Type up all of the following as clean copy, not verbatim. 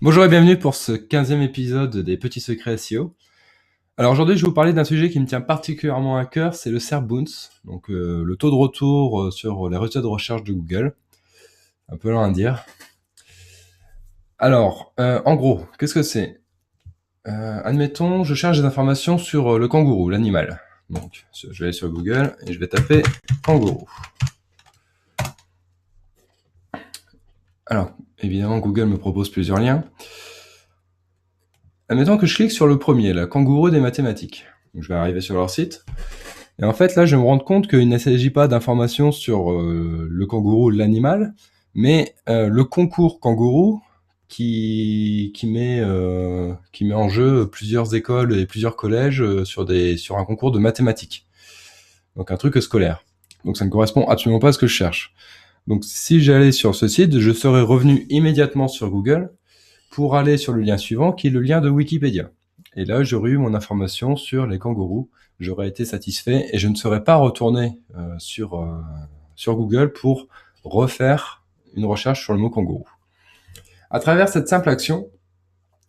Bonjour et bienvenue pour ce 15e épisode des Petits Secrets SEO. Alors aujourd'hui, je vais vous parler d'un sujet qui me tient particulièrement à cœur, c'est le SERP Bounce, donc le taux de retour sur les résultats de recherche de Google. Un peu long à dire. Alors, en gros, qu'est-ce que c'est Admettons, je cherche des informations sur le kangourou, l'animal. Donc, je vais aller sur Google et je vais taper kangourou. Alors, évidemment, Google me propose plusieurs liens. Admettons que je clique sur le premier, la kangourou des mathématiques. Donc, je vais arriver sur leur site. Et en fait, là, je vais me rendre compte qu'il ne s'agit pas d'informations sur le kangourou, l'animal, mais le concours kangourou qui met en jeu plusieurs écoles et plusieurs collèges sur un concours de mathématiques. Donc un truc scolaire. Donc ça ne correspond absolument pas à ce que je cherche. Donc si j'allais sur ce site, je serais revenu immédiatement sur Google pour aller sur le lien suivant, qui est le lien de Wikipédia. Et là, j'aurais eu mon information sur les kangourous, j'aurais été satisfait et je ne serais pas retourné sur Google pour refaire une recherche sur le mot kangourou. À travers cette simple action,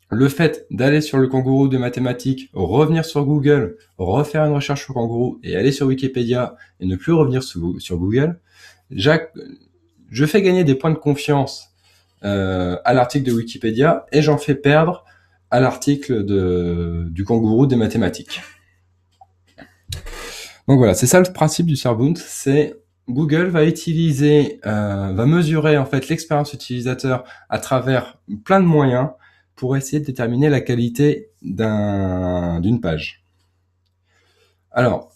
le fait d'aller sur le kangourou des mathématiques, revenir sur Google, refaire une recherche sur kangourou et aller sur Wikipédia et ne plus revenir sur Google, je fais gagner des points de confiance à l'article de Wikipédia et j'en fais perdre à l'article du kangourou des mathématiques. Donc voilà, c'est ça le principe du SERP Bounce, c'est Google va mesurer en fait l'expérience utilisateur à travers plein de moyens pour essayer de déterminer la qualité d'une page. Alors,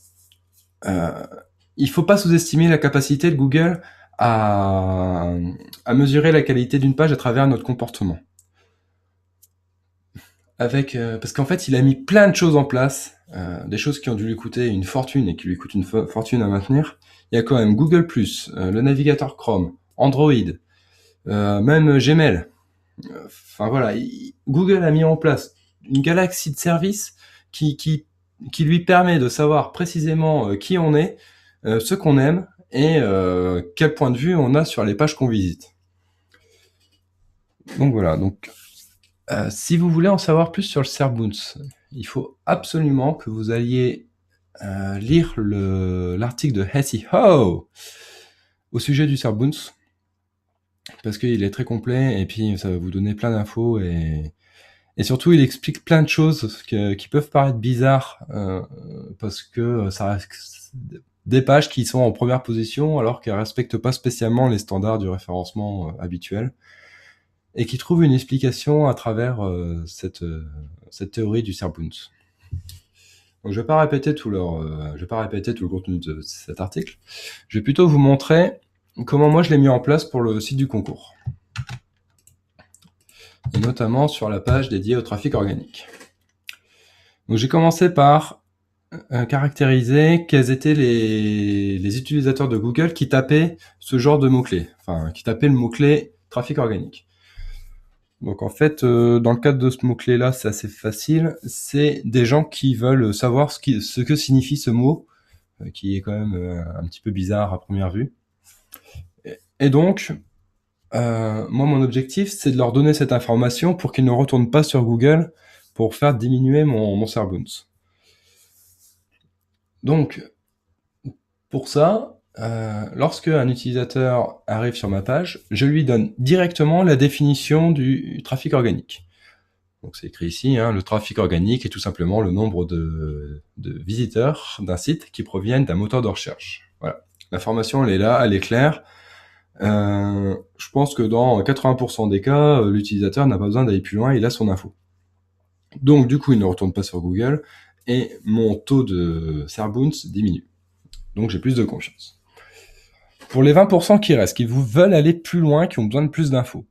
il faut pas sous-estimer la capacité de Google à mesurer la qualité d'une page à travers notre comportement. Parce qu'en fait, il a mis plein de choses en place, des choses qui ont dû lui coûter une fortune et qui lui coûtent une fortune à maintenir. Il y a quand même Google+, le navigateur Chrome, Android, même Gmail. Enfin voilà, Google a mis en place une galaxie de services qui lui permet de savoir précisément qui on est, ce qu'on aime et quel point de vue on a sur les pages qu'on visite. Donc voilà, si vous voulez en savoir plus sur le SERP Bounce, il faut absolument que vous alliez lire l'article de SEO au sujet du SERP Bounce, parce qu'il est très complet et puis ça va vous donner plein d'infos et surtout il explique plein de choses qui peuvent paraître bizarres parce que ça reste des pages qui sont en première position alors qu'elles respectent pas spécialement les standards du référencement habituel et qui trouvent une explication à travers cette théorie du SERP Bounce. Donc je vais pas répéter tout le contenu de cet article. Je vais plutôt vous montrer comment moi je l'ai mis en place pour le site du concours. Et notamment sur la page dédiée au trafic organique. Donc j'ai commencé par caractériser quels étaient les utilisateurs de Google qui tapaient ce genre de mots-clés, enfin qui tapaient le mot-clé trafic organique. Donc en fait, dans le cadre de ce mot-clé-là, c'est assez facile. C'est des gens qui veulent savoir ce que signifie ce mot, qui est quand même un petit peu bizarre à première vue. Et donc, moi, mon objectif, c'est de leur donner cette information pour qu'ils ne retournent pas sur Google pour faire diminuer mon SERP Bounce. Donc, pour ça, lorsque un utilisateur arrive sur ma page, je lui donne directement la définition du trafic organique. Donc c'est écrit ici, le trafic organique est tout simplement le nombre de visiteurs d'un site qui proviennent d'un moteur de recherche. Voilà. L'information, elle est là, elle est claire. Je pense que dans 80% des cas, l'utilisateur n'a pas besoin d'aller plus loin, il a son info. Donc du coup, il ne retourne pas sur Google et mon taux de SERP Bounce diminue. Donc j'ai plus de confiance. Pour les 20% qui restent, qui veulent aller plus loin, qui ont besoin de plus d'infos,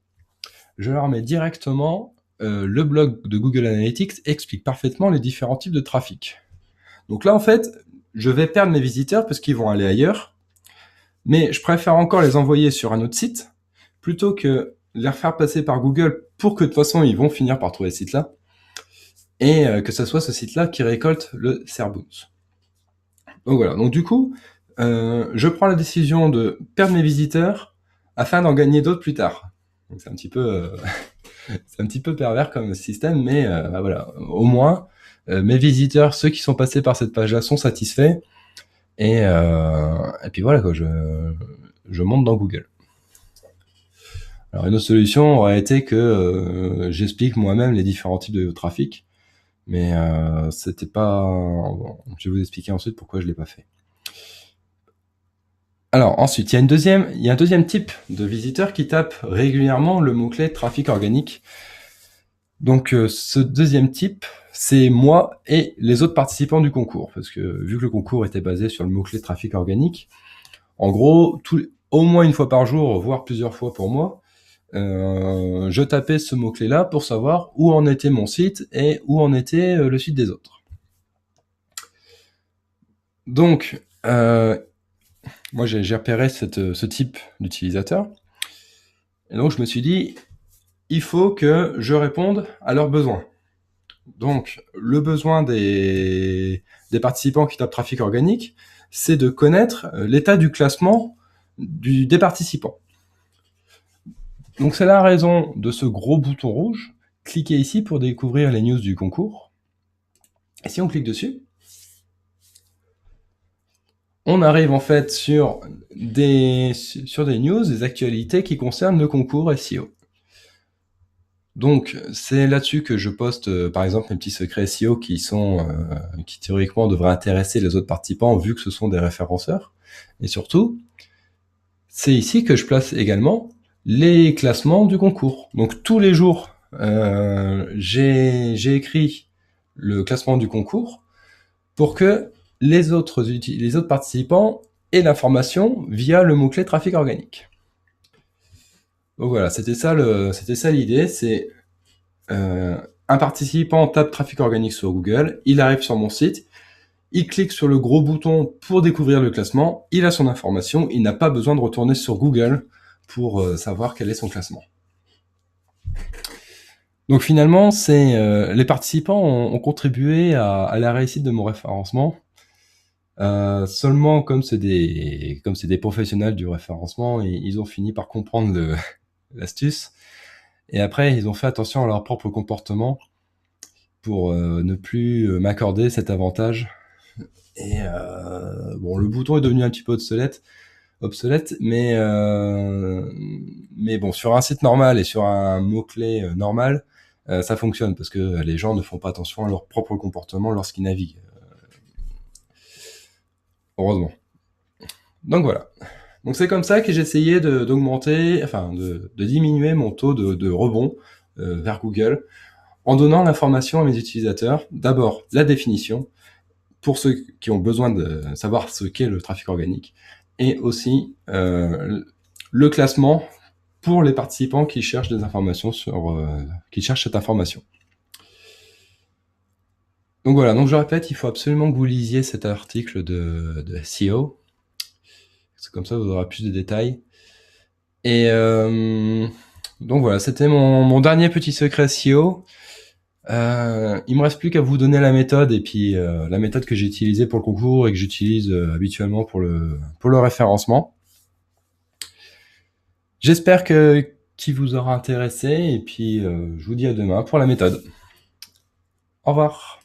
je leur mets directement le blog de Google Analytics explique parfaitement les différents types de trafic. Donc là, en fait, je vais perdre mes visiteurs parce qu'ils vont aller ailleurs, mais je préfère encore les envoyer sur un autre site plutôt que les faire passer par Google pour que de toute façon, ils vont finir par trouver ce site-là et que ce soit ce site-là qui récolte le SERP Bounce. Donc voilà, donc du coup, je prends la décision de perdre mes visiteurs afin d'en gagner d'autres plus tard. Donc c'est un petit peu C'est un petit peu pervers comme système, mais bah voilà, au moins, mes visiteurs, ceux qui sont passés par cette page-là, sont satisfaits. Et puis voilà, quoi, je monte dans Google. Alors une autre solution aurait été que j'explique moi-même les différents types de trafic, mais c'était pas... Bon, je vais vous expliquer ensuite pourquoi je l'ai pas fait. Alors ensuite, il y a un deuxième type de visiteur qui tape régulièrement le mot-clé trafic organique. Donc ce deuxième type, c'est moi et les autres participants du concours, parce que vu que le concours était basé sur le mot-clé trafic organique, en gros, au moins une fois par jour, voire plusieurs fois pour moi, je tapais ce mot-clé-là pour savoir où en était mon site et où en était le site des autres. Donc, moi j'ai repéré ce type d'utilisateur, et donc je me suis dit, il faut que je réponde à leurs besoins. Donc, le besoin des participants qui tapent trafic organique, c'est de connaître l'état du classement des participants. Donc, c'est la raison de ce gros bouton rouge. Cliquez ici pour découvrir les news du concours. Et si on clique dessus, on arrive en fait sur des news, des actualités qui concernent le concours SEO. Donc, c'est là-dessus que je poste, par exemple, mes petits secrets SEO qui théoriquement devraient intéresser les autres participants vu que ce sont des référenceurs. Et surtout, c'est ici que je place également les classements du concours. Donc, tous les jours, j'ai écrit le classement du concours pour que les autres participants aient l'information via le mot-clé trafic organique. Donc voilà, c'était ça l'idée, c'est un participant tape trafic organique sur Google, il arrive sur mon site, il clique sur le gros bouton pour découvrir le classement, il a son information, il n'a pas besoin de retourner sur Google pour savoir quel est son classement. Donc finalement, les participants ont contribué à la réussite de mon référencement. Seulement, comme c'est des professionnels du référencement, ils ont fini par comprendre l'astuce. Et après, ils ont fait attention à leur propre comportement pour ne plus m'accorder cet avantage. Et bon, le bouton est devenu un petit peu obsolète, mais bon, sur un site normal et sur un mot-clé normal, ça fonctionne parce que les gens ne font pas attention à leur propre comportement lorsqu'ils naviguent. Heureusement. Donc voilà. Donc c'est comme ça que j'ai essayé de diminuer mon taux de rebond vers Google en donnant l'information à mes utilisateurs. D'abord, la définition pour ceux qui ont besoin de savoir ce qu'est le trafic organique et aussi le classement pour les participants qui cherchent des informations qui cherchent cette information. Donc voilà, donc je répète, il faut absolument que vous lisiez cet article de SEO. C'est comme ça, vous aurez plus de détails. Et donc voilà, c'était mon dernier petit secret SEO. Il me reste plus qu'à vous donner la méthode et puis la méthode que j'ai utilisée pour le concours et que j'utilise habituellement pour le référencement. J'espère qu'il vous aura intéressé et puis je vous dis à demain pour la méthode. Au revoir.